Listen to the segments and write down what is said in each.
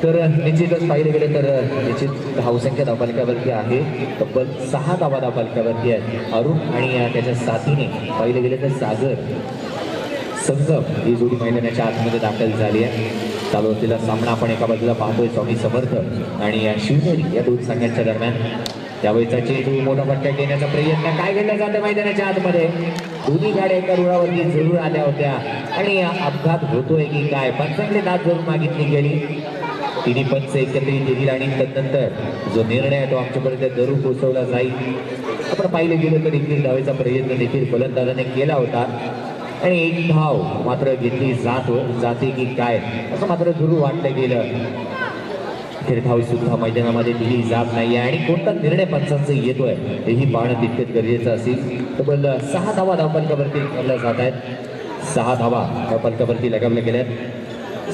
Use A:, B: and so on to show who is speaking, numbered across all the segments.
A: तर निश्चितच पाहिलं गेलं तर निश्चित धावसंख्या धावपालकावरती आहे, तब्बल 6 धावा धावपालकावरती आहेत. अरुण आणि त्याच्या साथीने पाहिलं गेलं तर सागर संगम ही जोडी मैदानाच्या आतमध्ये दाखल झाली आहे. चालू असलेला सामना आपण एका बाजूला पाहतोय स्वामी समर्थ आणि शिवनेरी या दोन संघांच्या दरम्यान. त्यावेळेचा चेंडू मोठा फटका घेण्याचा प्रयत्न काय केला जातं मैदानाच्या आतमध्ये. दोन्ही गाड्या एका रुळावरती जरूर आल्या होत्या आणि अपघात होतोय की काय, पंचांकडे दाद जरूर मागितली गेली. तिन्ही पंच एकत्रित येतील आणि तदनंतर जो निर्णय आहे तो आमच्यापर्यंत जरूर पोहोचवला जाईल. आपण पाहिलं गेलं तर एकवीस धावेचा प्रयत्न देखील फलंदाजाने केला होता आणि एक धाव मात्र घेतली जाते की काय असं मात्र जरूर वाटलं गेलं. धाव सुद्धा मैदानामध्ये दिली जात नाही आणि कोणता निर्णय पंचांचा येतोय हेही पाहणं तितकंच गरजेचं असेल. तब्बल 6 धावा धावपलकावरती लगावल्या जात आहेत. 6 धावा धावपलकावरती लगावल्या गेल्यात.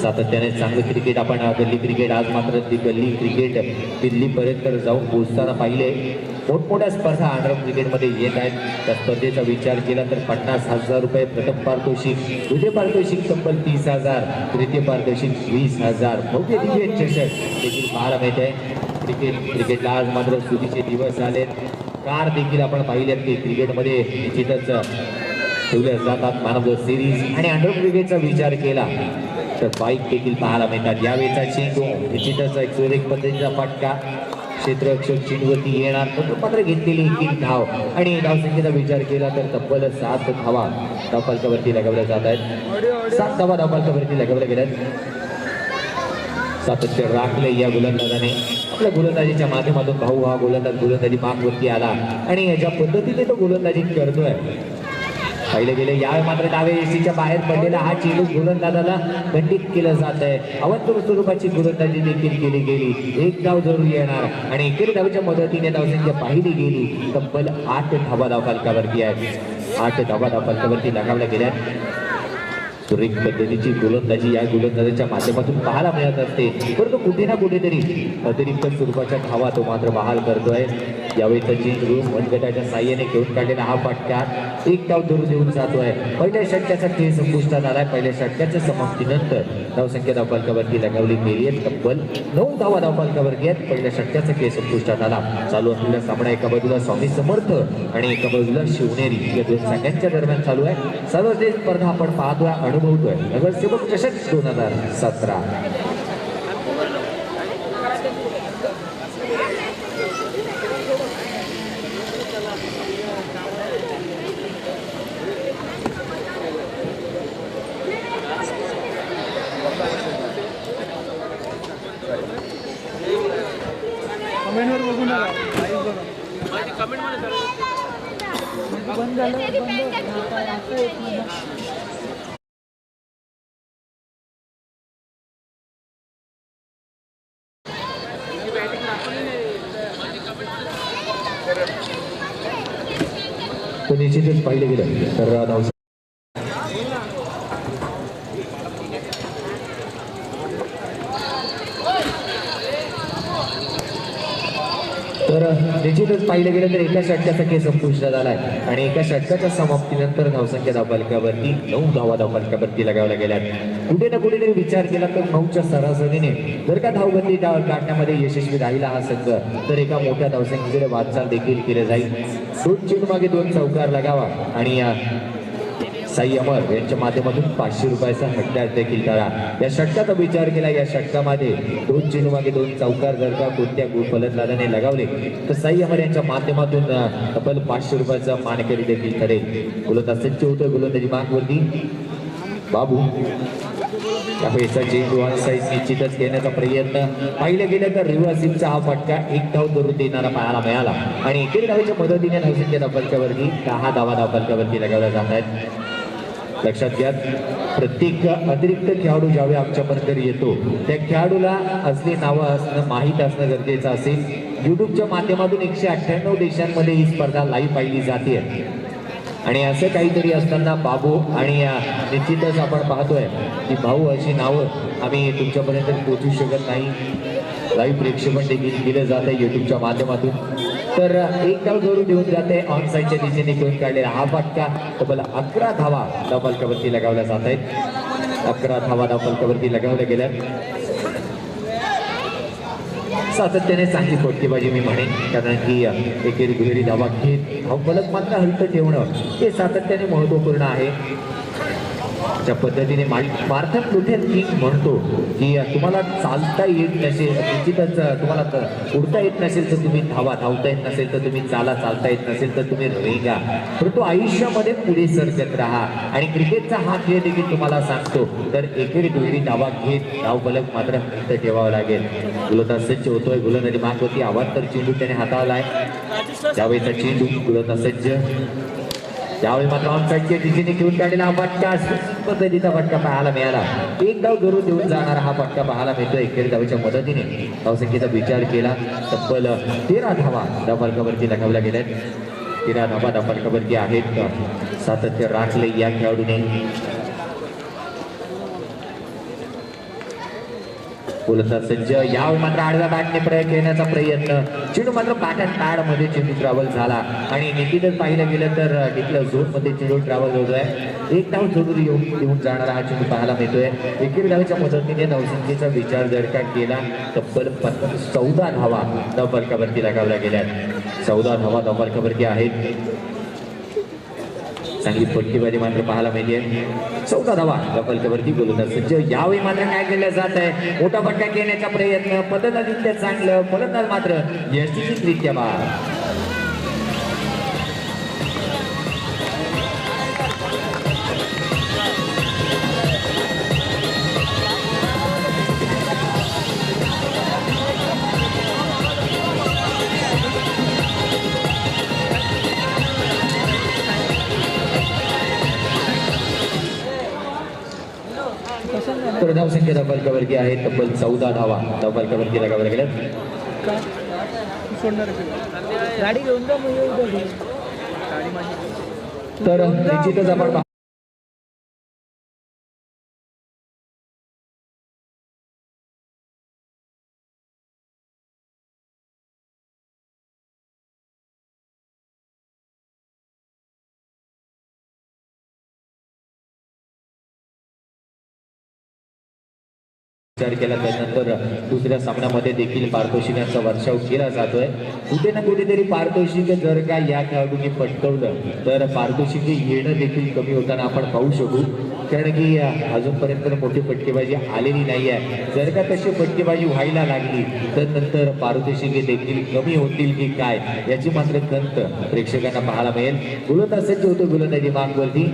A: सातत्याने चांगलं क्रिकेट आपण गल्ली क्रिकेट आज मात्र ती गल्ली क्रिकेट दिल्लीपर्यंत जाऊन पोहोचताना पाहिले. मोठमोठ्या स्पर्धा अंडर क्रिकेटमध्ये येत आहेत. त्या स्पर्धेचा विचार केला तर 50,000 रुपये प्रथम पारितोषिक, द्वितीय पारितोषिक तब्बल 30,000, तृतीय पारितोषिक 20,000, भव्य दिव्य चषक देखील पाहायला मिळत आहे. क्रिकेटला आज मात्र सुटीचे दिवस आलेत. कार देखील आपण पाहिलेत की क्रिकेटमध्ये निश्चितच ठेवल्या जातात मॅन ऑफ द सिरीज आणि अंडर क्रिकेटचा विचार केला तर बाईक देखील पाहायला मिळतात. यावेळेचा चेंडू निश्चितच एक सुरेख पद्धतीचा फटका क्षेत्ररक्षक चेंडूवरती येणार, मात्र घेतलेली एक धाव आणि धावसंख्येचा विचार केला तर तब्बल 7 धावा धावपलकावरती लगावल्या जात आहेत. 7 धावा धावपलकावरती लगावल्या गेल्यात. सातत्य राखले या गोलंदाजाने. आपल्या गोलंदाजीच्या माध्यमातून भाऊ हा गोलंदाजी मागवरती आला आणि ज्या पद्धतीने तो गोलंदाजी करतोय पाहिलं गेलं यावेळी मात्र डावे एसीच्या बाहेर पडलेला हा चेंडू गोलंदाजाला खंडित केलं जात आहे. अवंतर स्वरूपाची गोलंदाजी देखील केली गेली. एक धाव जरूर येणार आणि एकेरी धावेच्या मदतीने धावसंख्या पाहिली गेली. तब्बल 8 धावा धावपलकावरती आहेत. 8 धावा धावपलकावरती लगावल्या गेल्या. सुरेख पद्धतीची गोलंदाजी या गोलंदाजाच्या माध्यमातून पाहायला मिळत असते, परंतु कुठे ना कुठेतरी अतिरिक्त स्वरूपाच्या धावा तो मात्र बहाल करतोय. यावेळी चेंडू मनगटाच्या साह्याने घेऊन काढलेला हा फटका एक धाव दूर देऊन जातोय. पहिल्या षटकाचा खेळ संपुष्टात आलाय. पहिल्या षटकाच्या समाप्तीनंतर धावसंख्या धावपलकावरती लगावली गेली आहे. तब्बल 9 धावा धावपलकावरती आहेत. पहिल्या षटकाचा खेळ संपुष्टात आला. चालू असलेला सामना एका बाजूला स्वामी समर्थ आणि एका बाजूला शिवनेरी या दोन संघांच्या दरम्यान चालू आहे. सर्वच स्पर्धा आपण पाहतोय, अनुभवतोय. नगरसेवक चषक 2017.
B: कमेंटवर बघून आला कमेंट बंद झालं
A: तो निश्चितच पाहिलं गेलं तर निश्चितच पाहिलं गेलं तर एका षटकाचा खेळ संपुष्टात आलाय आणि एका षटकाच्या समाप्तीनंतर धावसंख्या धावपलकावरती 9 धावा धावपलकावरती लगावल्या गेल्यात. कुठे ना कुठेतरी विचार केला तर 9च्या सरासरीने जर का धावगती गाठण्यामध्ये यशस्वी राहिला हा संघ तर एका मोठ्या धावसंख्येकडे वाटचाल देखील केली जाईल. 2 चेंडू मागे 2 चौकार लगावा आणि साई अमर यांच्या माध्यमातून 500 रुपयाचा हट्टार देखील करा. या षटकाचा विचार केला. या षटकामध्ये 2 चेंडू मागे 2 चौकार जर का कोणत्या फलंदाजाने लगावले तर साई अमर यांच्या माध्यमातून तब्बल 500 रुपयाचा मानकरी देखील ठरेल. गोलंदाज सज्ज होतोय गोलंदाजी मागवरती बाबू. त्यावेळेचा चेंडू साईज निश्चितच घेण्याचा प्रयत्न पाहिलं गेलं तर रिव्हर्सिंगचा हा फटका एक धाव धरून देणारा पाहायला मिळाला आणि एकेरी धावेच्या मदतीने धावसंख्या धावपलकावरती 10 धावा धावपलकावरती लगावल्या जात आहेत. लक्षात घ्या, प्रत्येक अतिरिक्त खेळाडू ज्यावेळी आमच्यापर्यंत येतो त्या खेळाडूला असली नावं असणं माहीत असणं गरजेचं असेल. युट्यूबच्या माध्यमातून 198 देशांमध्ये ही स्पर्धा लाईव्ह पाहिली जाते आणि असं काहीतरी असताना बाबू आणि निश्चितच आपण पाहतोय की भाऊ अशी नावं आम्ही तुमच्यापर्यंत पोहोचू शकत नाही. लाईव्ह प्रेक्षेपण देखील केलं जात आहे युट्यूबच्या माध्यमातून. तर एक धाव जोरून देऊन जाते ऑन साईडच्या दिशेने घेऊन काढलेला हा फटका तब्बल 11 धावा धावपलकावरती लगावल्या जात आहेत. 11 धावा धावपलकावरती लगावल्या गेल्या. सातत्याने चांगली फटकेबाजी मी म्हणेन, कारण की एकेरी दुहेरी धावा घेत धावफलक मात्र हलकं ठेवणं हे सातत्याने महत्वपूर्ण आहे. ज्या पद्धतीने मार्थन लुथर किंग म्हणतो की तुम्हाला चालता येत नसेल, निश्चितच तुम्हाला उडता येत नसेल तर तुम्ही धावता येत नसेल तर तुम्ही चालता येत नसेल तर तुम्ही रेगा, परंतु आयुष्यामध्ये पुढे सरकत राहा. आणि क्रिकेटचा हा खेळ देखील तुम्हाला सांगतो, तर एकेरी दुहेरी धावा घेत धावफलक मात्र हलकं ठेवावं लागेल. गोलंदाज सज्ज होतोय, गोलंदाजी माग होती, आवाज तर चेंडू त्याने हाताळलाय. त्यावेळेचा चेंडू गोलंदाज सज्ज, त्यावेळी मात्र ऑन साईडच्या दिशेने घेऊन काढलेला हा फटका, पद्धतीचा फटका पाहायला मिळाला. एक धाव जरूर देऊन जाणारा हा फटका पाहायला मिळतोय. एकेरी धावेच्या मदतीने धावसंख्येचा विचार केला, तब्बल 13 धावा धावफलकावरती लगावल्या गेल्यात. 13 धावा धावफलकावरती आहेत. सातत्य राखले या खेळाडूने. गोलंदाज सज्ज, यावेळी मात्र आडव्या बॅटने प्रयोग घेण्याचा प्रयत्न, चेंडू मात्र बॅट अँड पॅड मध्ये चेंडू ट्रॅव्हल झाला. आणि निश्चितच पाहिलं गेलं तर डिक्लेअर झोन मध्ये चेंडू ट्रॅव्हल होतोय. एक धाव जरूर येऊन जाणारा हा चेंडू पाहायला मिळतोय. एकेरी धावेच्या मदतीने धावसंख्येचा विचार जर का केला, तब्बल 14 धावा धावफलकावरती लगावल्या गेल्यात. 14 धावा धावफलकावरती आहेत. चांगली फटकेबाजी मात्र पाहायला मिळते. 14 धावा धावफलकावरती गोलंदाज सज्ज. यावेळी मात्र काय केलं जात आहे, मोठा फटका घेण्याचा प्रयत्न, फलंदाजीतल्या चांगलं, फलंदाज मात्र यशस्वीरित्या बाद. तर धावसंख्या धावफलकावरती आहे तब्बल 14 धावा धावफलकावरती लगावल्या गेल्यात.
B: गाडी घेऊन जा
A: तर निश्चितच आपण विचार केला. त्यानंतर दुसऱ्या सामन्यामध्ये देखील पारितोषिकांचा वर्षाव केला जातोय. कुठे ना कुठेतरी पारितोषिक जर का या खेळाडूंनी पटकवलं तर पारितोषिक येणं देखील कमी होताना आपण पाहू शकू, कारण की अजूनपर्यंत मोठी फटकेबाजी आलेली नाही आहे. जर का तशी फटकेबाजी व्हायला लागली तर नंतर पारितोषिके देखील कमी होतील की काय याची मात्र खंत प्रेक्षकांना पाहायला मिळेल. गोलंदाज सज्ज होतो गोलंदाजी मागवरती.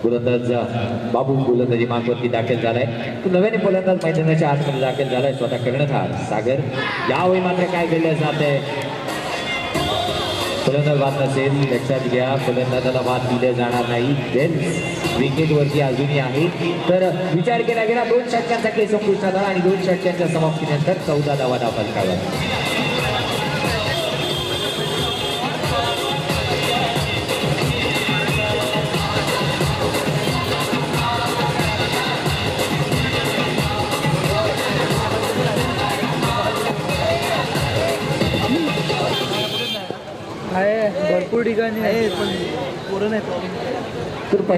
A: गोलंदाज बाबू गोलंदाजी मागवरती दाखल झालाय. तो नव्याने फलंदाज मैदानाच्या आतमध्ये दाखल झालाय, स्वतः कर्णधार सागर. यावेळी मात्र काय केलं जात आहे, फलंदाज बाद नसेल लक्षात घ्या, फलंदाजाला बाद दिले जाणार नाही. विकेट वरती अजूनही आहे. तर विचार केला गेला 2 षटकांचा खेळ संपुष्टात आला आणि 2 षटकांच्या समाप्तीनंतर 14 धावा धावफलकावर.
B: आहे भरपूर ठिकाणी आहे, पण पुरं नाही प्रॉब्लेम.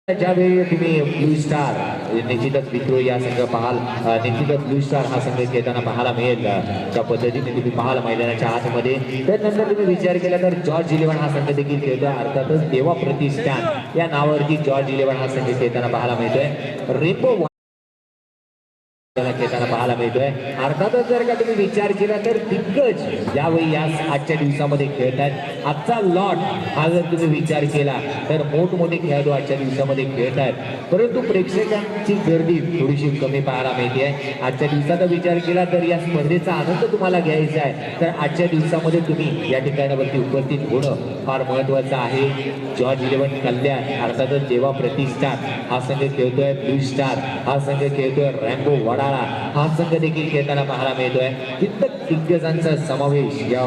A: तर ज्यावेळी तुम्ही ब्लू स्टार निश्चितच मित्र या संघ पाहाल, निश्चितच ब्लू स्टार हा संघ खेळताना पाहायला मिळेल. त्या पद्धतीने तुम्ही पाहाल मैदानाच्या आतमध्ये. त्यानंतर तुम्ही विचार केला तर जॉर्ज 11 हा संघ देखील खेळतोय. अर्थातच देवा प्रतिष्ठान या नावावरती जॉर्ज 11 हा संघ खेळताना पाहायला मिळतोय. रेपो खेळताना पाहायला मिळतोय. अर्थातच जर का तुम्ही विचार केला तर दिग्गज यावेळी या आजच्या दिवसामध्ये खेळतात. आजचा लॉट हा जर तुम्ही विचार केला तर मोठमोठे खेळाडू आजच्या दिवसामध्ये खेळत आहेत, परंतु प्रेक्षकांची गर्दी थोडीशी कमी पाहायला मिळते आहे. आजच्या दिवसाचा विचार केला तर या स्पर्धेचा आनंद तुम्हाला घ्यायचा आहे तर आजच्या दिवसामध्ये तुम्ही या ठिकाणावरती उपस्थित होणं फार महत्वाचं आहे. जॉर्ज 11 कल्याण अर्थातच जेव्हा प्रतिष्ठान हा संघ खेळतोय, ब्लू स्टार हा संघ खेळतोय, रॅम्बो वडाळा हा संघ देखील खेळताना पाहायला मिळतोय. कित्येक दिग्गजांचा समावेश या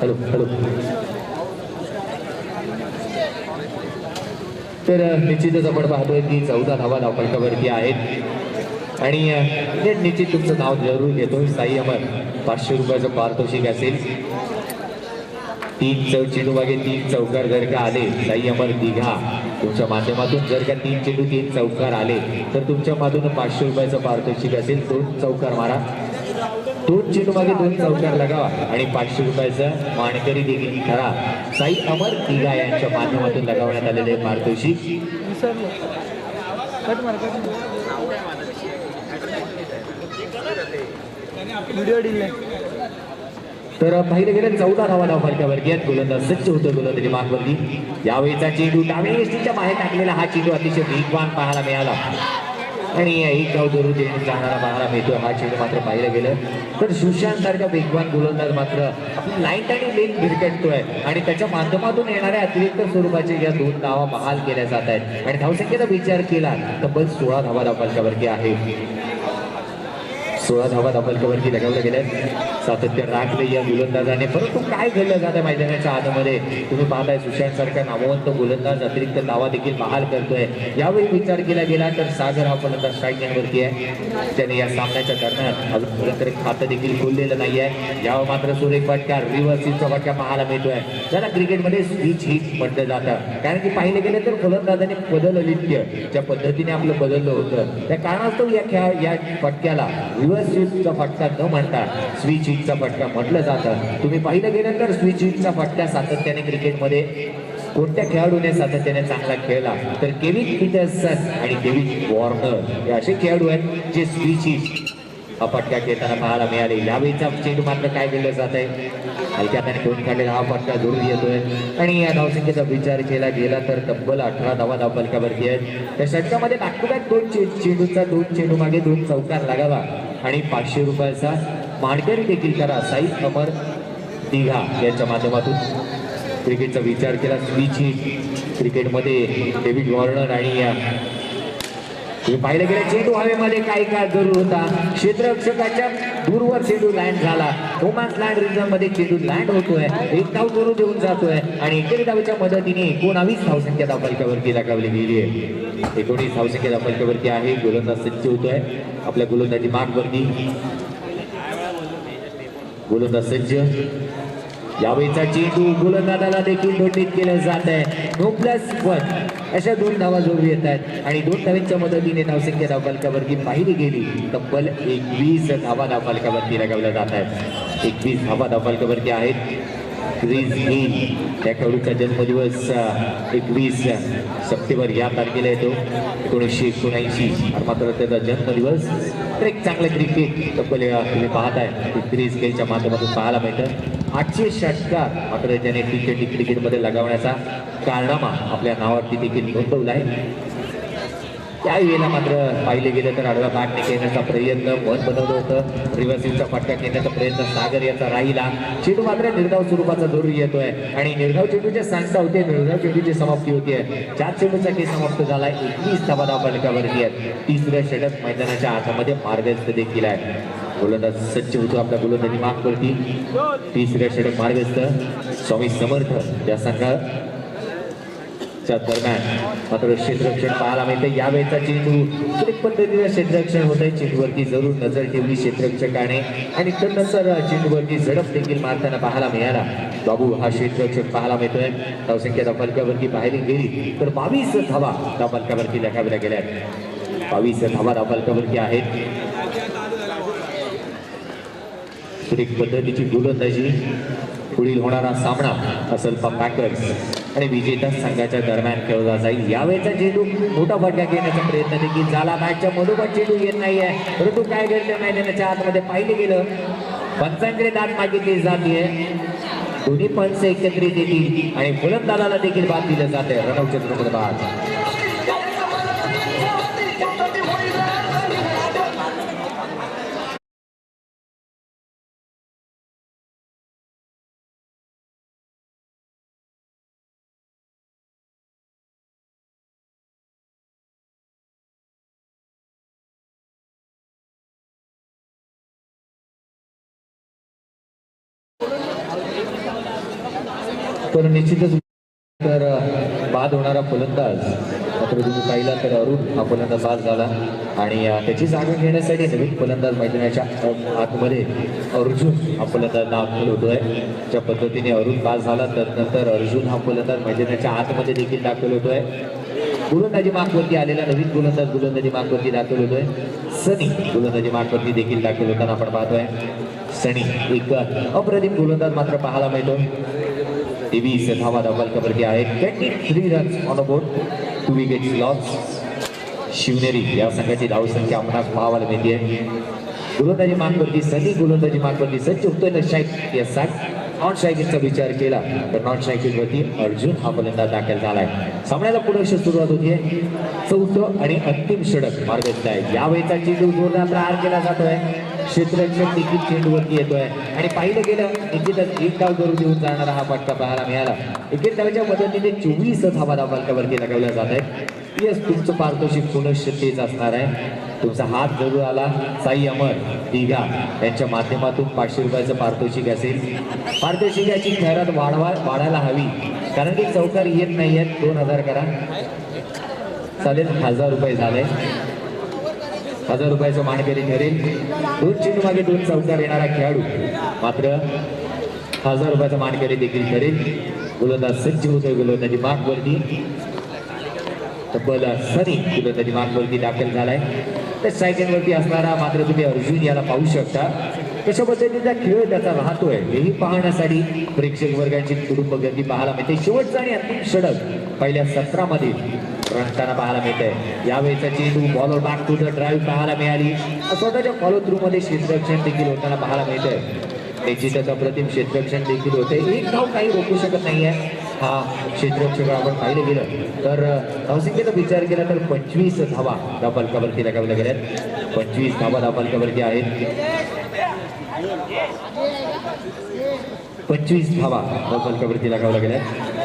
A: हॅलो हॅलो तर निश्चितच आपण पाहतोय की 14 धावा धावफलकावरती आहेत आणि निश्चित तुमचं नाव जरूर घेतो. साई अमर 500 रुपयाचं पारितोषिक असेल. 3 चेंडू मागे 3 चौकार जर का आले साई अमर दिघा तुमच्या माध्यमातून जर का 3 चेंडू 3 चौकार आले तर तुमच्या माध्यमातून 500 रुपयाचं पारितोषिक असेल. 2 चौकार मारा, 2 चेंडू मागे 2 चौकार लगावा आणि 500 रुपयाचं मानकरी देखील ठरा. साई अमर दिघा यांच्या माध्यमातून लगावण्यात आलेले पारितोषिक. तर पाहिलं गेलं 14 धावा धावफलकावरती आहेत. गोलंदाज सज्ज होतं गोलंदाजी मार्गवरती. यावेळीचा चेंडू डाव्या यष्टीच्या बाहेर टाकलेला हा चेंडू अतिशय वेगवान पाहायला मिळाला आणि एक धाव जरूर देण्यात जाणारा पाहायला मिळतोय. हा चेंडू मात्र पाहिलं गेलं तर सुशांत सारखा वेगवान गोलंदाज मात्र आपली लाईट आणि लेन भिरकटतोय आणि त्याच्या माध्यमातून येणाऱ्या अतिरिक्त स्वरूपाचे या 2 धावा बहाल केल्या जात आहेत आणि धावसंख्येचा विचार केला तब्बल 16 धावा धावफलकावरती आहे. 16 धावा धावफलकावरती लगावल्या गेल्यात. सातत्य राखले या गोलंदाजाने, परंतु काय घडलं जातं मैदानाच्या आतमध्ये तुम्ही पाहताय सुशांत सारखा नामवंत गोलंदाज अतिरिक्त धावा देखील बहाल करतोय. यावेळी विचार केला गेला तर सागर हा फलंदाज स्ट्राईकवरती आहे. त्याने या सामन्याच्या दरम्यान अजूनपर्यंत खातं देखील खोललेलं नाही आहे. यावर मात्र सुरेख फटका रिव्हर्स स्विचचा फटका पाहायला मिळतोय. ज्याला क्रिकेटमध्ये स्विच हिट म्हटलं जातं कारण की पाहिलं गेलं तर फलंदाजाने बदललित्य ज्या पद्धतीने आपलं बदललं होतं त्या कारणास्तव या फटक्याला रिव्हर्स स्विचचा फटका न म्हणता स्विच हिटचा फटका म्हटलं जातं. तुम्ही पाहिलं गेलं तर स्विच हिटचा फटका सातत्याने क्रिकेटमध्ये कोणत्या खेळाडूने सातत्याने चांगला खेळला तर केविन पीटरसन आणि डेव्हिड वॉर्नर हे असे खेळाडू आहेत जे स्विच हिट हा फटका खेळताना पाहायला मिळाले. यावेळीचा चेंडू मात्र काय केलं जात आहे हलक्या त्याने खेळून काढलेला हा फटका जोडून येतोय आणि या धावसंख्येचा विचार केला गेला तर तब्बल 18 धावा धावफलकावरती आहेत. त्या षटकामध्ये बॅक टू बॅक 2 चेंडूचा 2 चेंडू मागे 2 चौकार लागावा आणि 500 रुपयाचा मानकरी देखील करा. साई अमर दिघा यांच्या माध्यमातून क्रिकेटचा विचार केला. स्विच हिट क्रिकेटमध्ये डेव्हिड वॉर्नर आणि तुम्ही पाहिलं गेलं चेंडू हवेमध्ये काही काळ जरूर होता. क्षेत्ररक्षकाच्या दूरवर चेंडू लँड झाला. रोमांस लँड रिझन मध्ये चेंडू लँड होतोय. एक धाव जरूर देऊन जातोय आणि एकेरी धावेच्या मदतीने 19 धावसंख्या धावफलकावरती लगावली गेली आहे. 19 धावसंख्या धावफलकावरती आहे. गोलंदाज सज्ज होतोय आपल्या गोलंदाजी मार्गवरती. गोलंदाज सज्ज. यावेळीचा चेंडू गोलंदाजाला देखील दंडित केलं जात आहे. 9+1 अशा 2 धावा जोडू येत आहेत आणि 2 धावांच्या मदतीने धावसंख्या धावफलकावरती पाहिली गेली तब्बल 21 धावा धावफलकावरती लगावल्या जात आहेत. 21 धावा धावफलकावरती आहेत. क्रिस गेल त्या खेळाडूचा जन्मदिवस 21 सप्टेंबर या तारखेला येतो 1979 मात्र त्याचा जन्मदिवस. तर एक चांगलं क्रिकेट तब्बल तुम्ही पाहताय की क्रिस गेलच्या माध्यमातून पाहायला मिळतं. 800 षटकार मात्र त्याने T20 क्रिकेटमध्ये लगावण्याचा कारनामा आपल्या नावावरती देखील नोंदवला आहे. त्यावेळेला मात्र पाहिले गेलं तर आडव्या बॅटने खेळण्याचा प्रयत्न मन बनवलं होतं. रिव्हर्सिंगचा फटका खेळण्याचा प्रयत्न सागर याचा राहिला. चेंडू मात्र निर्धाव स्वरूपाचा जरूर येतोय आणि निर्धाव चेंडूच्या सांगता होते निर्धाव चेंडूची समाप्ती होते. 4 चेंडूचा खेळ समाप्त झाला. 21 धावा धावफलकावरती आहेत. 3रे षटक मैदानाच्या आतमध्ये मार्गस्थ देखील आहे. गोलंदाज सज्ज होतो आपल्या गोलंदाजी मार्गवरती. 3रे षटक मार्गस्थ स्वामी समर्थ या संघाच्या दरम्यान मात्र क्षेत्ररक्षण पाहायला मिळते. यावेळेचा चेंडू सुरेख पद्धतीने क्षेत्ररक्षण होत आहे. चेंडूवरती जरूर नजर ठेवली क्षेत्ररक्षकाने आणि त्यानंतर चेंडूवरती झडप देखील मारताना पाहायला मिळाला. बाबू हा क्षेत्ररक्षक पाहायला मिळतोय. धावसंख्या धावफलकावरती पाहिली गेली तर 22 धावा धावफलकावरती लगावल्या गेल्या. 22 धावा धावफलकावरती आहेत. सुरेख पद्धतीची गोलंदाजी. पुढील होणारा सामना असल्फा पॅकर्स आणि विजेता संघाच्या दरम्यान खेळला जाईल. यावेळेचा चेंडू मोठा फटका घेण्याचा प्रयत्न देखील झाला. मॅचच्या मधोमध चेंडू येत नाहीये, परंतु काय घडलं मैदानाच्या आतमध्ये पाहिलं गेलं. पंचांकडे दाद मागितली जाते. दोन्ही पंच एकत्रित येतील आणि फलंदाजाला देखील बाद दिलं जाते. रनआउट क्षेत्रामध्ये बाद. तर निश्चितच तर बाद होणारा फलंदाज मात्र तुम्ही पाहिला तर अरुण हा फलंदाज बाद झाला आणि त्याची जागा घेण्यासाठी नवीन फलंदाज मैदानाच्या आतमध्ये अर्जुन हा फलंदाज दाखल होतोय. ज्या पद्धतीने अरुण बाद झाला त्यानंतर अर्जुन हा फलंदाज मैदानाच्या आतमध्ये देखील दाखल होतोय. गोलंदाजी मार्कवरती आलेला नवीन गोलंदाजी मार्कवरती दाखल होतोय. सनी गोलंदाजी मार्कवरती देखील दाखल होताना आपण पाहतोय. सनी एक अप्रतिम गोलंदाज मात्र पाहायला मिळतो. 23 धावा धावफलकावरती आहेत. 23 runs on board, 2 wickets loss. Shivneri या संघाची धावसंख्या आपणास पाहायला मिळते. गोलंदाजी मार्कवरती सनी गोलंदाजी मार्कवरती सज्ज होतोय. तर स्ट्राईक या 60 नॉन स्ट्रायकिंगचा विचार केला तर नॉन स्ट्रायकिंगवरती अर्जुन हा फलंदाज दाखल झालाय. सामन्याला पुढे सुरुवात होतीये. चौथं आणि अंतिम षटक मार्गस्थ आहे. यावेळेचा चेंडू जोरदार प्रहार केला जातोय. क्षेत्ररक्षक देखील चेंडूवरती येतोय आणि पाहिलं गेलं निश्चितच एक डाव करून देऊन जाणारा हा फटका पाहायला मिळाला. एकेक डावच्या मदतीने 24 धावा धावफलकावरती लगावल्या जात आहेत. यस, तुमचं पारितोषिक पुनश्च तेच असणार आहे. तुमचा हात जरूर आला साई अमर दिघा यांच्या माध्यमातून 500 रुपयाचं पारितोषिक असेल. पारितोषिकाची खैरात वाढायला हवी कारण की चौकार येत नाही आहेत. 2000 करा चालेल. 1000 रुपये झाले. 1000 रुपयाचं मानकरी ठरेल. 2 चेंडू मागे 2 चौकार येणारा खेळाडू मात्र 1000 रुपयाचा मानकरी देखील ठरेल. गोलंदाज सज्ज होतोय गोलंदाजी मार्कवरती. तब्बल सनी गोलंदाजी मार्कवरती दाखल झालाय. तर स्ट्रायकिंगवरती असणारा मात्र तुम्ही अर्जुन याला पाहू शकता. कशा पद्धतीचा खेळ त्याचा राहतोय हेही पाहण्यासाठी प्रेक्षक वर्गाची कुटुंब गर्दी पाहायला मिळते. शेवटचा आणि अंतिम षटक पहिल्या 17 मध्ये रंगताना पाहायला मिळतंय. यावेळेचा चेंडू bowler back to the drive पाहायला मिळाली. स्वतःच्या फॉलो थ्रू मध्ये क्षेत्ररक्षण देखील होताना पाहायला मिळतंय. निश्चितच अप्रतिम क्षेत्ररक्षण देखील होते. एक धाव काही रोखू शकत नाहीये हा क्षेत्ररक्षक. आपण पाहिलं गेलं तर धावसंख्येचा विचार केला तर 25 धावा धावफलकावरती लगावल्या गेल्यात. 25 धावा धावफलकावरती आहेत. 25 धावा धावफलकावरती लगावल्या गेल्यात.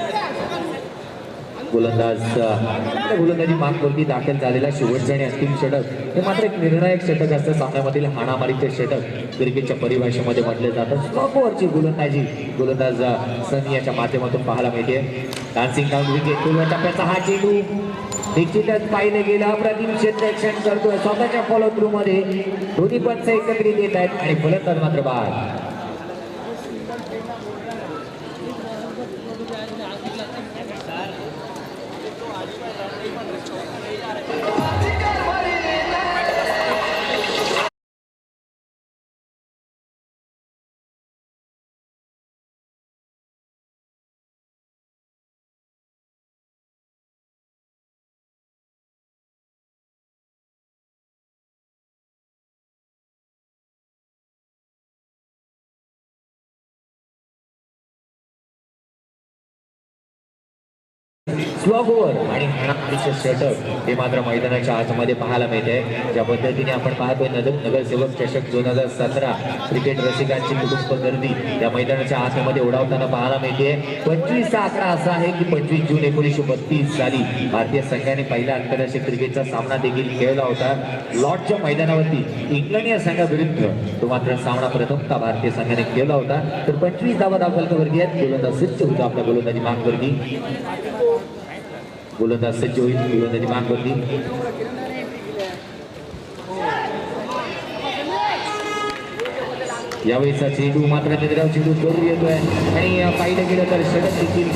A: गोलंदाजी मार्कवरती दाखल झालेला शेवटचा आणि अंतिम षटक हे मात्र एक निर्णायक षटक असतं. सामन्यामधील हाणामारीचे षटक क्रिकेटच्या परिभाषेमध्ये म्हटले जातात. स्टॉपवरची गोलंदाज सनी याच्या माध्यमातून पाहायला मिळते. डान्सिंग डाऊन विकेट पूर्व टप्प्याचा हा चेंडू निश्चितच पाहिलं गेलं. अप्रतिम क्षेत्ररक्षण करतोय स्वतःच्या फॉलो थ्रू मध्ये. दोन्ही पंच एकत्रित येत आहेत आणि फलंदाज मात्र बाद. स्लॉग ओव्हर आणि हाणामारीचे षटक हे मात्र मैदानाच्या आतमध्ये पाहायला मिळते. ज्या पद्धतीने आपण पाहतोय नगरसेवक चषक 2017 क्रिकेट रसिकांची कुटुंब गर्दी या मैदानाच्या आतमध्ये उडावताना पाहायला मिळते. 25 चा आकडा असा आहे की 25 जून 1932 साली भारतीय संघाने पहिला आंतरराष्ट्रीय क्रिकेटचा सामना देखील खेळला होता. लॉर्डच्या मैदानावरती इंग्लंड या संघाविरुद्ध तो मात्र सामना प्रथमतः भारतीय संघाने खेळला होता. तर 25 धावा धावफलकावरती आहेत. गोलंदाज सज्ज होता आपल्या गोलंदाजी मार्कवरती. गोलंदाज सज्ज होईल गोलंदाजी मार्कवरती. यावेळेचा चेंडू मात्र निद्राव चेंडू जोर येतोय आणि पाहिलं गेलं तर षटक देखील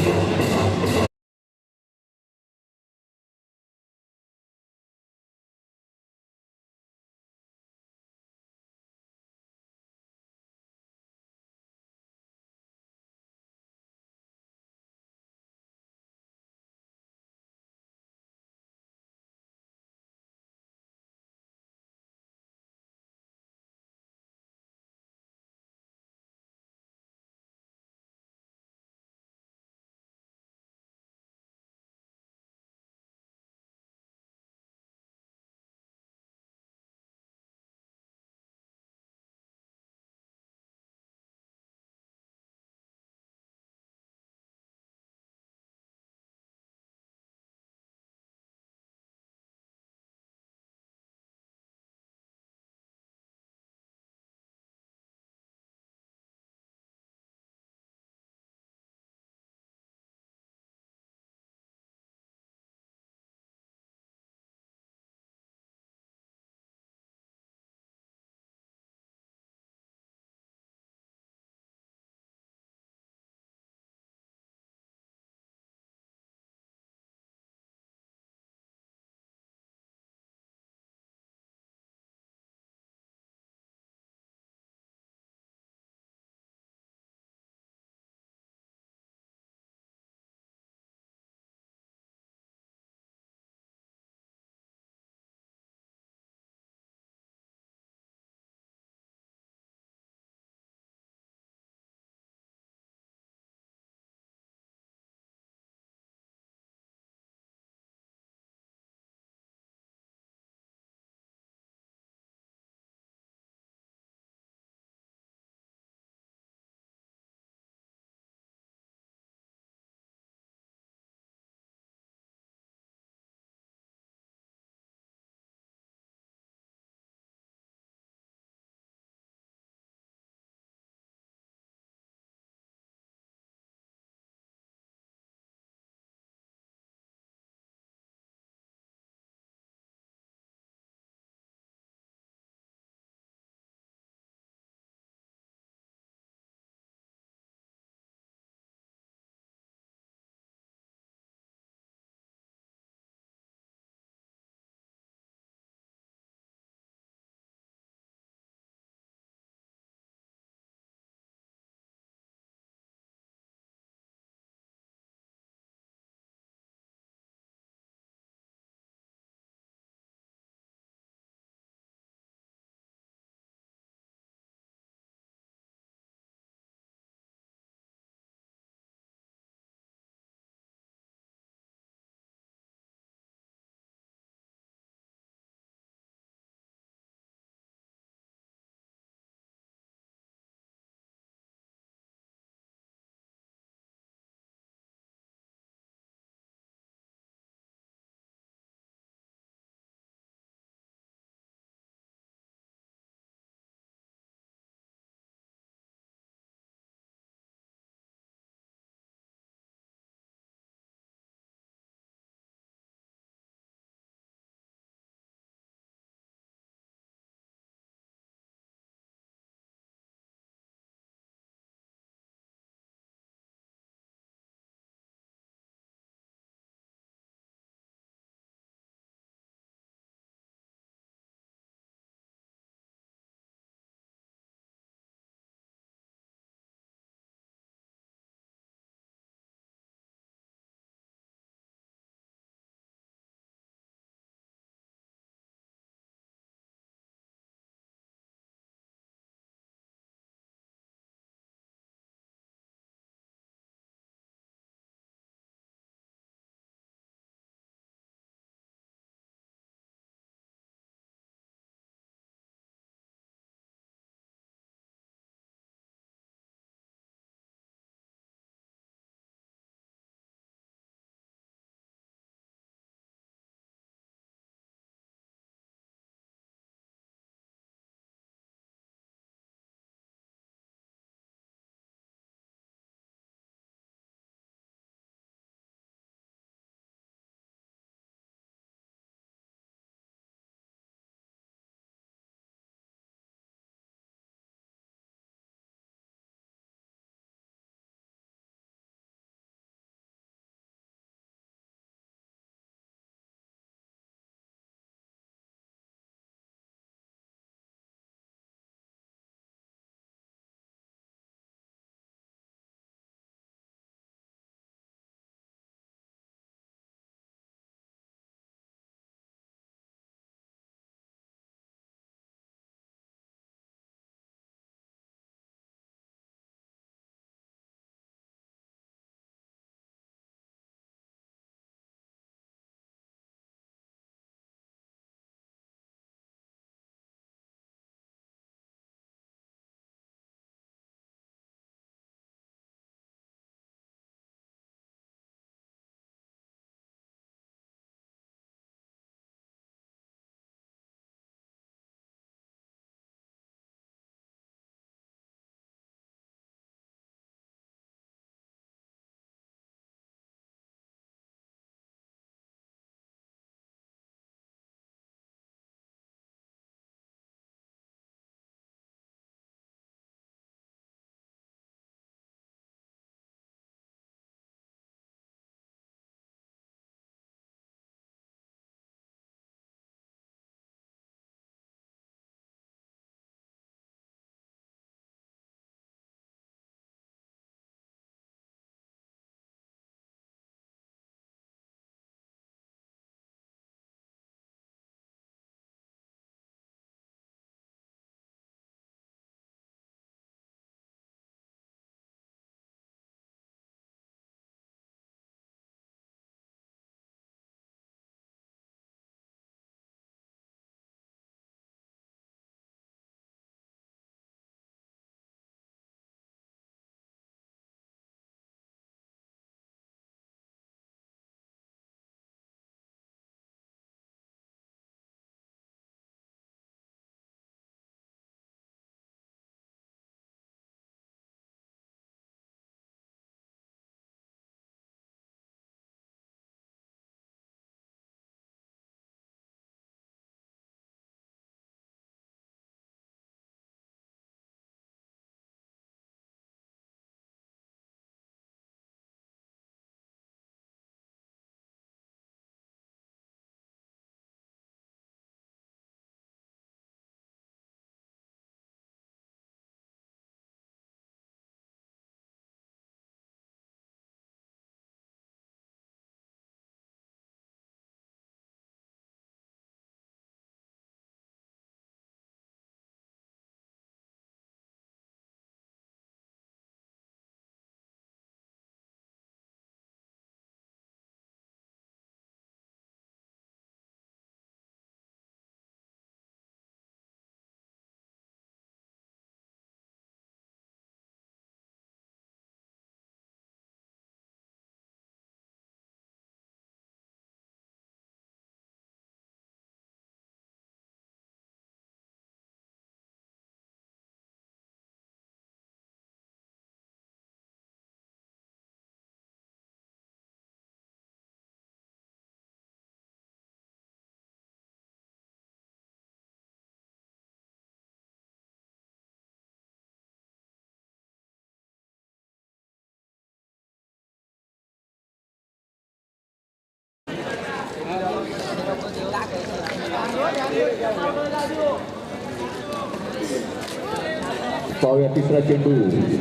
C: पाहूया तिसरा चेंडू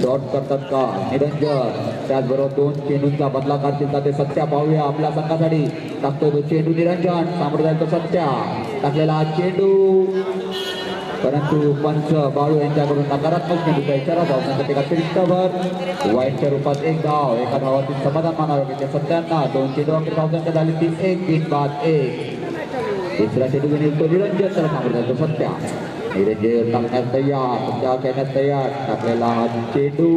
C: डॉट करतात का निरंजन, त्याचबरोबर 2 चेंडूंचा बदला काढतील का ते सत्या. पाहूया आपल्या संघासाठी टाकतो तो चेंडू निरंजन, सामोरं जाईल तो सत्या. टाकलेला हा चेंडू, परंतु पंच बाळू यांच्याकडून नकारात्मक चेंडूचा इशारा. धावण्यासाठी अतिरिक्तवर वाईटच्या रूपात 1 धाव. एका धावातील समाधान मानावं त्या सत्यांना. 2 चेंडू अखेर धावसंख्या झाली ती 1 बिन बाद 1. तिसरा चेंडू घेऊन तो निरंजन, त्याला सामोरं जाईल तो सत्या. निरंजन टाकण्यास तयार, सत्या खेळण्यास तयार. टाकलेला हा चेंडू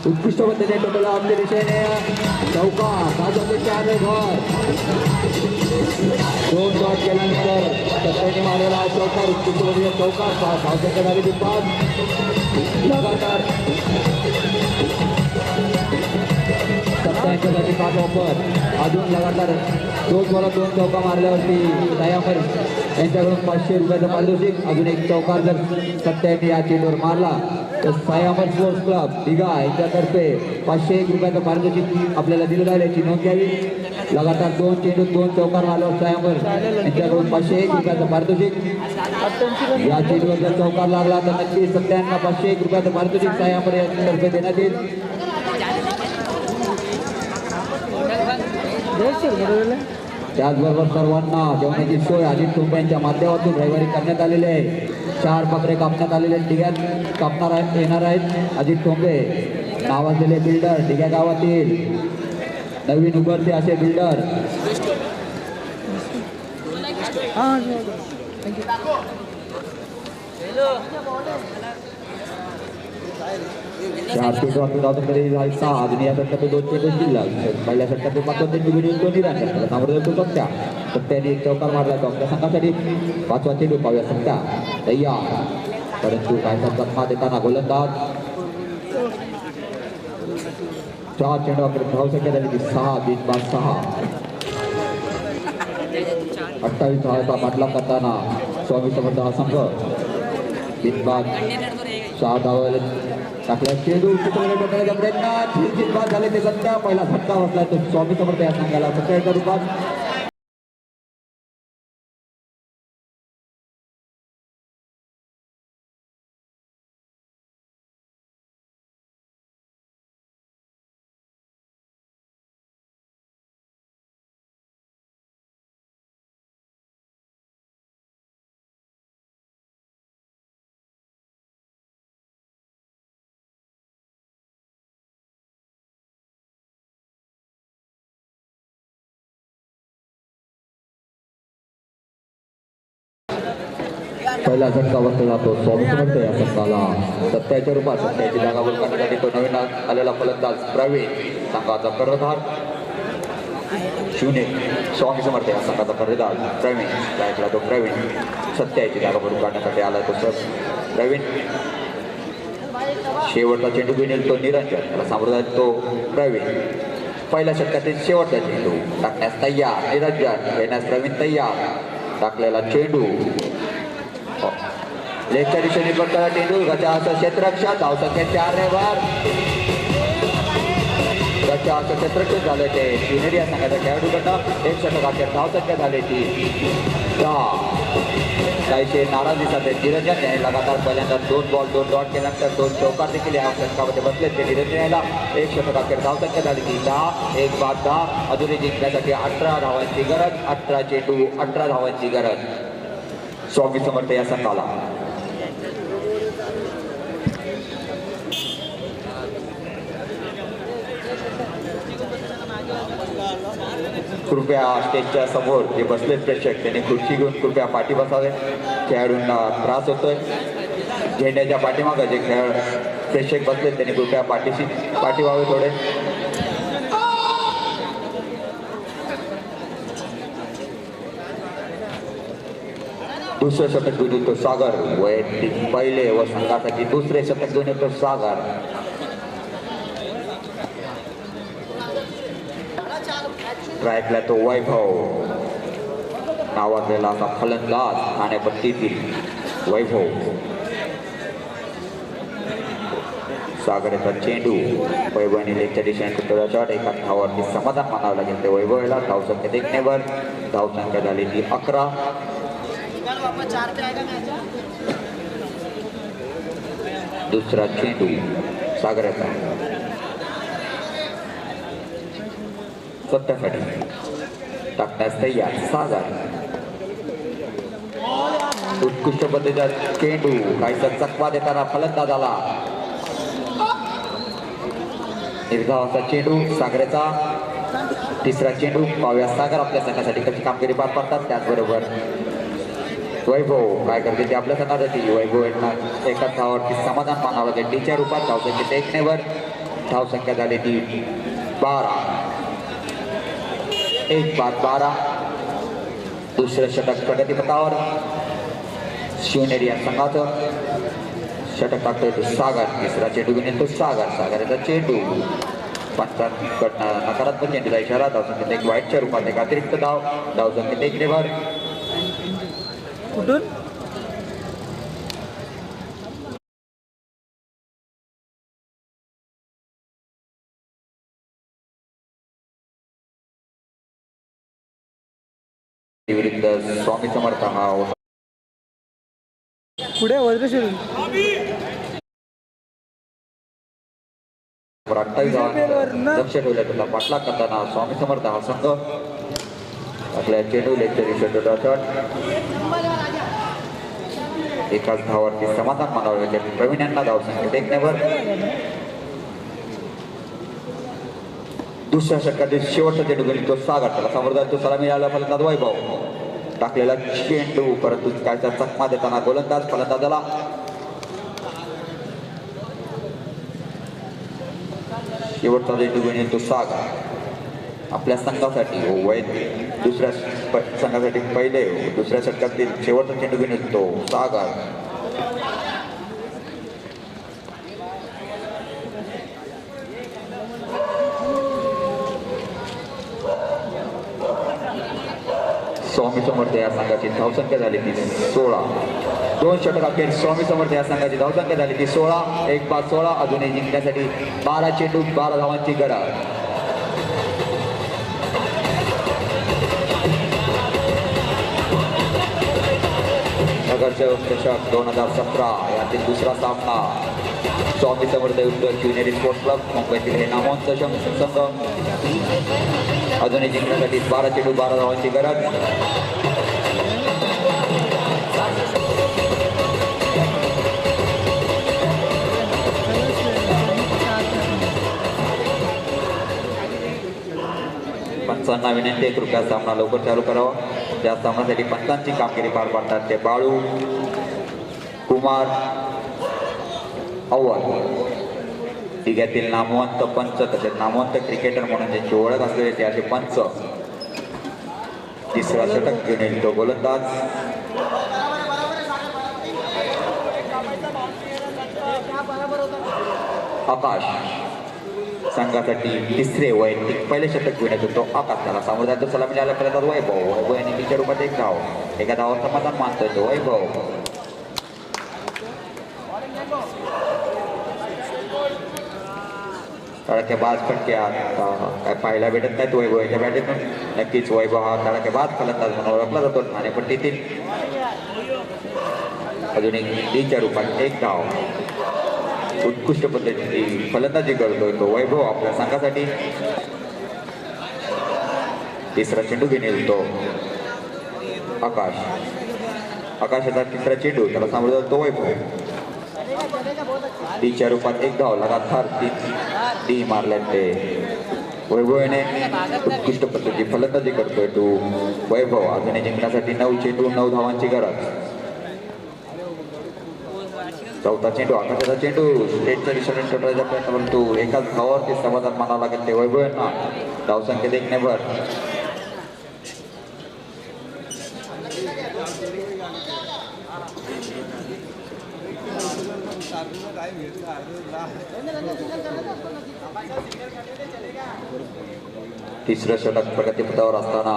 C: उत्कृष्ट पद्धतीने टोकला आपल्या दिशेने चौकार. 4 घर 2 डॉट केल्यानंतर सत्याने मारलेला चौकार, उत्कृष्ट पद्धतीने चौकार. 5 धावसंख्या झाली ती 5 लगातार. सत्याऐंशी 5 ऑफर. अजून लगातार 2 बॉल 2 चौका मारल्यावरती दयामर यांच्याकडून 500 रुपयाचं पारितोषिक. अजून 1 चौकार जर सत्याने या चेंडूवर मारला तर सायामर स्पोर्ट्स क्लब दिघा यांच्यातर्फे 501 रुपयाचं पारितोषिक आपल्याला दिलं जाईल, याची नोंद घ्यावी. लगातार 2 चेंडू 2 चौकार मारल्यावर सायामर यांच्याकडून 501 रुपयाचं पारितोषिक. या चेंडूवर जर चौकार लागला तर नक्की सत्यांना 501 रुपयाचं पारितोषिक सायामर यांच्यातर्फे देण्यात येईल. त्याचबरोबर सर्वांना जेवणाची सोय अजित टोंबे यांच्या माध्यमातून रविवारी करण्यात आलेली आहे. 4 बकरे कापण्यात आलेले डिग्यात येणार आहेत. अजित टोंबे नावाजलेले बिल्डर, डिग्या गावातील नवीन उभरते असे बिल्डर. चार चेंडू आपण धावसंख्या झाली 6. अजून या षटकात 2 चेंडू शिल्लक. पहिल्या षटकात 5 चेंडू घेऊन तो निरंजन, सामोरं तो सत्या. सत्याने 1 चौकार मारला तो आपल्या संघासाठी. 5वा चेंडू पाहूया सत्या तयार, परंतु कायचा जखमा देताना गोलंदाज. 4 चेंडू अखेर धावसंख्या झाली ती 6 बिन बाद 6. 28 धावांचा पाठलाग करताना स्वामी समर्थ हा संघ बिन बाद 6 धावा टाकल्या. चेंडू टाकण्याचा प्रयत्न बाद झाले ते सत्या. पहिला झटका बसला तो स्वामी समर्थ या संघाला सत्याच्या रूपात. पहिला झटका बसला जातो स्वामी समर्थ या संघाला सत्याच्या रूपात. सत्याची जागा करण्यासाठी तो नवीन आलेला फलंदाज प्रवीण, संघाचा कर्णधार. 0 स्वामी समर्थ या संघाचा कर्णधार प्रवीण. ऐकला तो प्रवीण. सत्याची जागा भरून काढण्यासाठी आला तो प्रवीण. शेवटचा चेंडू घेऊन तो निरंजन, त्याला सामोरं तो प्रवीण. पहिल्या षटकातील शेवटचा चेंडू टाकण्यास तयार निरंजन, घेण्यास प्रवीण तयार. टाकलेला चेंडू लेगच्या दिशेने पडताना चेंडू गचा असं क्षेत्ररक्षण. धावसंख्या 4 वर. गचा असं क्षेत्ररक्षण झालं ते सिनेरी या संघाच्या खेळाडूकडनं. 1 षटक अखेर धावसंख्या झाली ती 10. काहीशे नाराज दिसत आहेत निरंजन. त्याने लगातार पहिल्यांदा 2 बॉल 2 डॉट केल्यानंतर 2 चौकार देखील या षटकामध्ये बसले ते निरंजन यायला. 1 षटक अखेर धावसंख्या झाली ती 10. 1 बाद 10. अजूनही जिंकण्यासाठी 18 धावांची गरज. 18 चेंडू 18 धावांची गरज स्वामी समर्थ या संघाला. कृपया स्टेजच्या समोर जे बसलेत प्रेक्षक त्यांनी खुर्ची घेऊन कृपया पाठी बसावे. खेळाडूंना त्रास होतोय. झेंड्याच्या पाठीमागं जे प्रेक्षक बसलेत त्यांनी कृपया पाठी व्हावे थोडे. दुसरे शतक घेऊन येतो सागर. वैयक्तिक पहिले व संघासाठी 2रे शतक घेऊन येतो सागर. ट्रायकला तो वैभव नावाजलेला असा फलंदाज ठाणेपट्टीतील वैभव. सागरेचा चेंडू वैभवने लेगच्या दिशेने कुठला शॉट एका धावावरती समाधान मानावं लागेल ते वैभवला. धावसंख्या देखण्यावर धावसंख्या झाली ती 11. दुसरा चेंडू सागराचा सत्यासाठी टाकण्यास तयार सागर. उत्कृष्ट पद्धतीचा चेंडू काहीसा चकवा देताना फलंदाजाला निर्धावाचा चेंडू सागरेचा. तिसरा चेंडू पाहूया सागर आपल्या संघासाठी कशी कामगिरी पार पाडतात. त्याचबरोबर वैभव काय करते ते आपल्या संघासाठी. वैभव यांना एका धावावरती समाधान मानावं लागेल टीच्या रूपात. धावसंख्या देखण्यावर धावसंख्या झाली ती 12. 1-12. दुसरं षटक प्रगतीपथावर शिवनेरी या संघाचं षटक टाकतोय तो सागर. तिसरा चेंडू घेऊन येतो सागर. सागराचा चेंडू पंचांकडनं नकारात्मक चेंडूचा इशारा. धावसंख्येत एक वाईटच्या रूपात एक अतिरिक्त धाव. धावसंख्येत एक नेवर.
B: कुठून
C: विरुद्ध स्वामी समर्थ हा
B: पुढे वज्रशील
C: 28 लक्ष ठेवलं त्याला पाठलाग करताना स्वामी समर्थ हा संघ आपल्या चेंडू लेगच्या शॉट एकाच धावावरती समाधान मानावं लागेल प्रवीण यांना. धावसंख्या देखण्यावर दुसऱ्या षटकातील शेवटचा चेंडू घेऊन तो सागर. त्याला समोर जातो सलामी मिळाला फलंदाज वैभव. टाकलेला चेंडू परंतु कायचा चकमा देताना गोलंदाज फलंदाजाला शेवटचा चेंडू घेऊन येतो सागर आपल्या संघासाठी. दुसऱ्या संघासाठी पहिले दुसऱ्या षटकातील शेवटचा चेंडू घेऊन येतो सागर. स्वामी समर्थ या संघाची धावसंख्या झाली ती 16. 2 षटकाखेर स्वामी समर्थ या संघाची धावसंख्या झाली ती 16. 1-16. अजूनही जिंकण्यासाठी 12 चेंडू 12 धावांची गरज. नगरसेवक चषक 2017 यातील दुसरा सामना स्वामी समर्थ विरुद्ध शिवनेरी स्पोर्ट्स क्लब मुंबईतील हे नामवंत संघ. अजूनही जिंकण्यासाठी 12 चेंडू 12 धावांची गरज. पंचांना विनंती आहे कृपया सामना लवकर चालू करावा. त्या सामन्यासाठी पंचांची कामगिरी पार पाडतात ते बाळू कुमार अव्वल. तिघ्यातील नामवंत पंच तसेच नामवंत क्रिकेटर म्हणून ज्यांची ओळख असलेले ते असे पंच. तिसरा षटक घेऊन येईल तो गोलंदाज आकाश. संघासाठी तिसरे वैयक्तिक पहिले षटक घेऊन येतो तो आकाश. त्याला सामोर जातो सलामी मिळाला फलंदाज वैभव. वैभव यांनी तिच्या रूपात एक धाव. एका धावावर समाधान मानतोय तो वैभव. तडकेबाज फटक्या काय पाहायला भेटत नाहीत वैभव याच्या बॅटीतून. नक्कीच वैभव हा तडकेबाज फलंदाज म्हणून ओळखला जातो ठाणेपट्टीतील. अजून एक डीच्या रूपात एक धाव. उत्कृष्ट पद्धतीची फलंदाजी करतोय तो वैभव आपल्या संघासाठी. तिसरा चेंडू घेऊन येतो आकाश. आकाशाचा तिसरा चेंडू त्याला सामोरं जातो वैभव. डीच्या रूपात एक धाव. लगातार 3 डी मारल्यात ते वैभव याने उत्कृष्ट पद्धतीची फलंदाजी करतोय तो वैभव. अजूनही जिंकण्यासाठी 9 चेंडू 9 धावांची गरज. चौथा चेंडू आकाशाचा चेंडू स्टेटच्या दिशेने शोधायचा प्रयत्न परंतु एकाच धावावरती समाधान मानावं लागेल ते वैभव यांना. धावसंख्या देखण्यावर तिसरं षटक प्रगतीपथावर असताना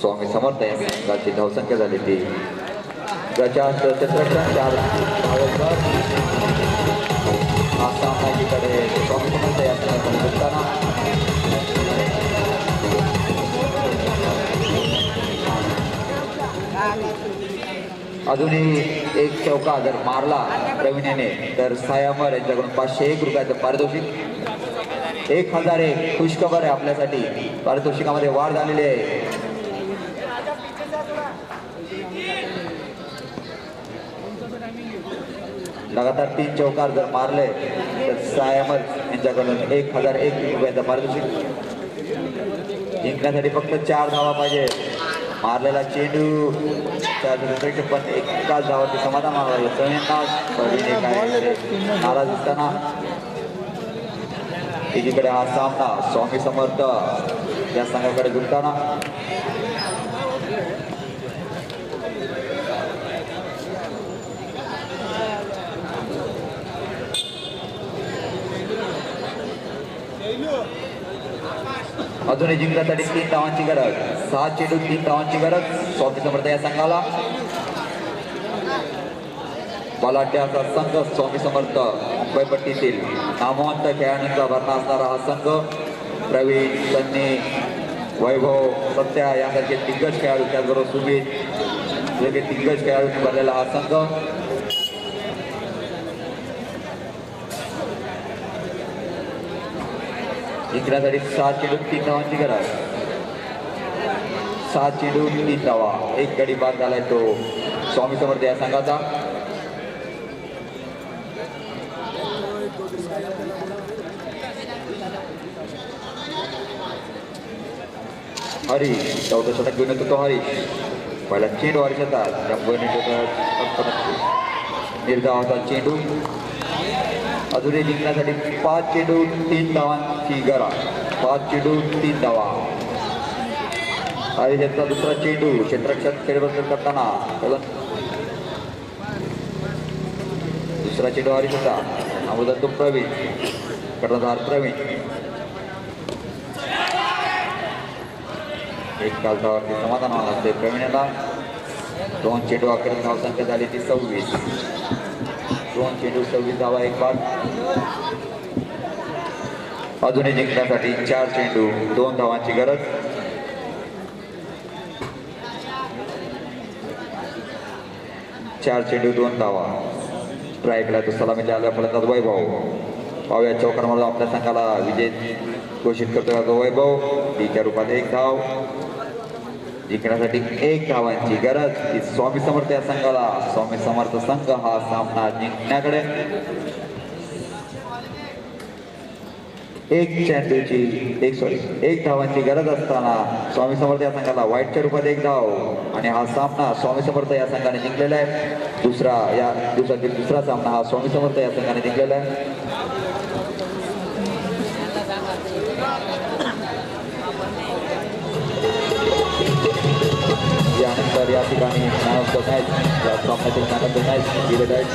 C: स्वामी समर्थ या संघाची धावसंख्या झाली ती 4 धावेसर. अजूनही एक चौका जर मारला प्रवीणेने तर सायामर यांच्याकडून 501 रुपयाचं पारितोषिक. 1001 खुशखबर आहे आपल्यासाठी. पारितोषिकामध्ये वाढ झालेली आहे. लगातार 3 चौकार जर मारले तर सायामर यांच्याकडून 1001 रुपयाचं पारितोषिक. जिंकण्यासाठी फक्त 4 धावा पाहिजे. मारलेला चेंडू पण एकाच धावावरती समाधान मानलं. नाराज दिसताना एकीकडे हा सामना स्वामी समर्थ या संघाकडे झुकताना. अजूनही जिंकण्यासाठी 3 धावांची गरज. 6 चेंडू 3 धावांची गरज स्वामी समर्थ या संघाला. बलाढ्याचा संघ स्वामी समर्थ मुंबई पट्टीतील नामवंत खेळाडूंचा भरणा असणारा हा संघ. प्रवीण, सन्नी, वैभव, सत्या यासारखे दिग्गज खेळाडू, त्याचबरोबर सुमित हे दिग्गज खेळाडूंनी भरलेला हा संघ. जिंकण्यासाठी 7 चेंडू 3 धावांची गरज. 7 चेंडू 3 धावा. एक गडी बाद झालाय तो स्वामी समर्थ या संघाचा. हरी 14 षटक घेऊन येतो तो हरीश. पहिला चेंडू हरीश निर्धावाचा चेंडू. अजूनही जिंकण्यासाठी 5 चेंडू 3 धावांची गरज. 5 चेंडू 3 धावा. हरीश यांचा दुसरा चेंडू क्षेत्ररक्षक फेरबदल करताना दुसरा चेंडू हरीश होता. अमोदर तो प्रवीण, कर्णधार प्रवीण. एक कालधावरती समाधान असते प्रवीणला. 2 चेंडू अखेर धावसंख्या झाली ती 26. 2 चेंडू 26 धावा एक बाद. अजूनही जिंकण्यासाठी 4 चेंडू 2 धावांची गरज. 4 चेंडू 2 धावा. स्ट्राईकला तो सलामी आल्या फलंदाज वैभव. पाहूया चौकार मारून आपल्या संघाला विजय घोषित करतो तो वैभव. टीच्या रूपात 1 धाव. जिंकण्यासाठी 1 धावांची गरज ही स्वामी समर्थ या संघाला. स्वामी समर्थ संघ हा सामना जिंकण्याकडे. 1 धावांची गरज असताना स्वामी समर्थ या संघाला वाईटच्या रूपात 1 धाव. आणि हा सामना स्वामी समर्थ या संघाने जिंकलेला आहे. या दिवसातील दुसरा सामना हा स्वामी समर्थ या संघाने जिंकलेला आहे. यानंतर या ठिकाणी मॅन ऑफ द मॅच या सामन्यातील मॅन ऑफ द मॅच दिले जाईल.